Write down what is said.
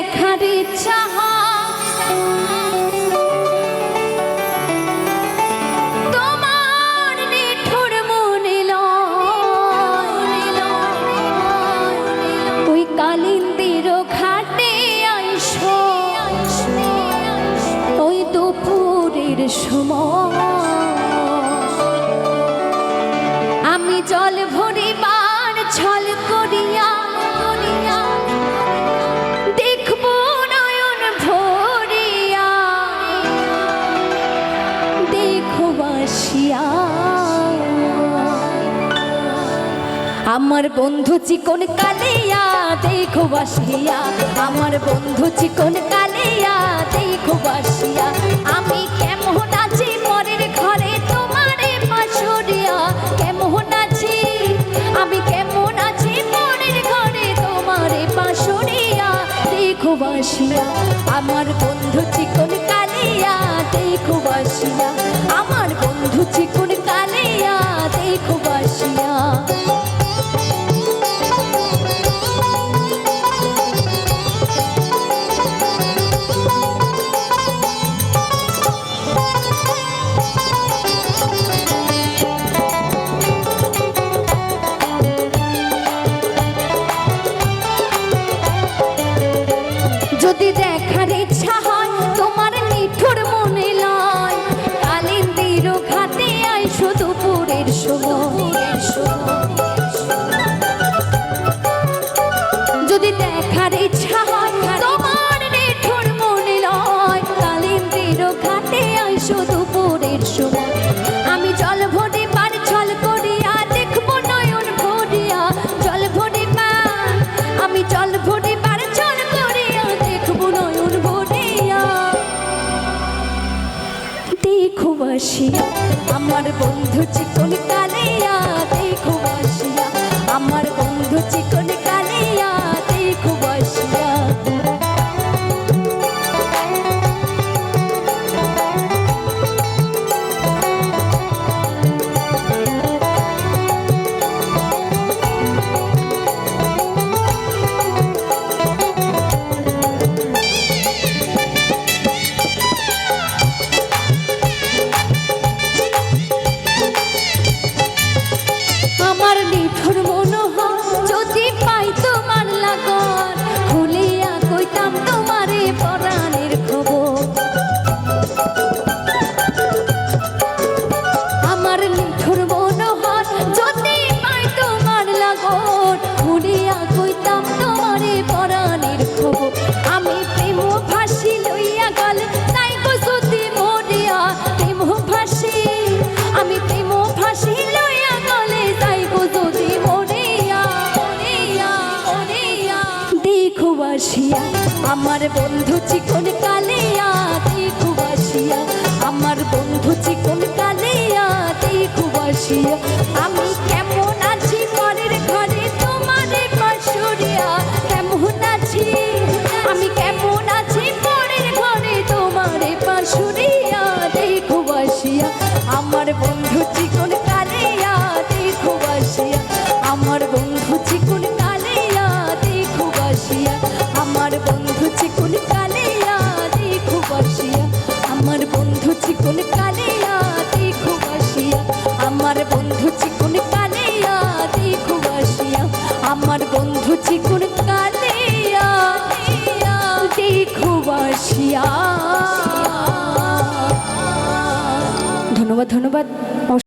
দেখার ইচ্ছা তোমার নিঠুর মনে ওই কালিন্দির ঘাটে আইসো ওই দুপুরের সময় আমি জল ভরিবার ছল করিয়া দেখব নয়ন ভরিয়া দেখো বাসিয়া আমার বন্ধু চিকন কালিয়া দেখো বাসিয়া আমার বন্ধু চিকন কালিয়া দেখো বাসিয়া আমি কেমন আছি পরের ঘরে তোমারে পাশরিয়া কেমন আছি আমি কেমন আছি পরের ঘরে তোমারে পাশরিয়া দেখো বাসিয়া আমার বন্ধু চিকন কালিয়া দেখো বাসিয়া আমার বন্ধু চিকন কালিয়া দেখো বাসিয়া যদি দেখার ইচ্ছা হয় তোমার নিঠুর মনে লয় কালিন্দির ঘাটে আইসো দুপুরের সময় যদি দেখার ইচ্ছা হয় তোমার নিঠুর মনে লয় কালিন্দির ঘাটে আইসো দুপুরের সময় আমি জল ভরে পার ছল করিয়া দেখবো নয়ন ভরিয়া জল ভরে পার আমি জল ভরে পার ছল করিয়া দেখবো নয়ন ভরিয়া দেখো বাসিয়া আমার বন্ধু চিকন কালিয়া দেখো বাসিয়া আমার বন্ধু চিকন কালিয়া দেখো বাসিয়া আমার নিঠুর মনোহর যদি পাই তোমার লাগন খুলিয়া কইতাম তোমারে পরাণের খবর আমার নিঠুর মনোহর যদি পাই তোমার লাগন খুলিয়া কইতাম তোমারে পরাণের খবর আমি প্রেম ফাঁসি লইয়া গেল তাই গো যদি মরিয়া প্রেম ফাঁসি আমি প্রেম ফাঁসি লইয়া গলে তাই গো যদি মরিয়া দেখো বাসিয়া আমার বন্ধু চিকন কালিয়া দেখো বাসিয়া আমার বন্ধু চিকন কালিয়া দেখো বাসিয়া আমি কেমন আছি পরের ঘরে তোমারে পাশরিয়া কেমন আছি আমি কেমন আছি পরের ঘরে তোমারে পাশরিয়া দেখো বাসিয়া আমার বন্ধু চিকন কালিয়া দেখো বাসিয়া আমার বন্ধু চিকন কালিয়া দেখো বাসিয়া আমার বন্ধু চিকন কালিয়া দেখো বাসিয়া আমার বন্ধু চিকন কালিয়া দেখো বাসিয়া আমার বন্ধু চিকন কালিয়া দেখো বাসিয়া আমার বন্ধু চিকন কালিয়া দেখো বাসিয়া ধন্যবাদ।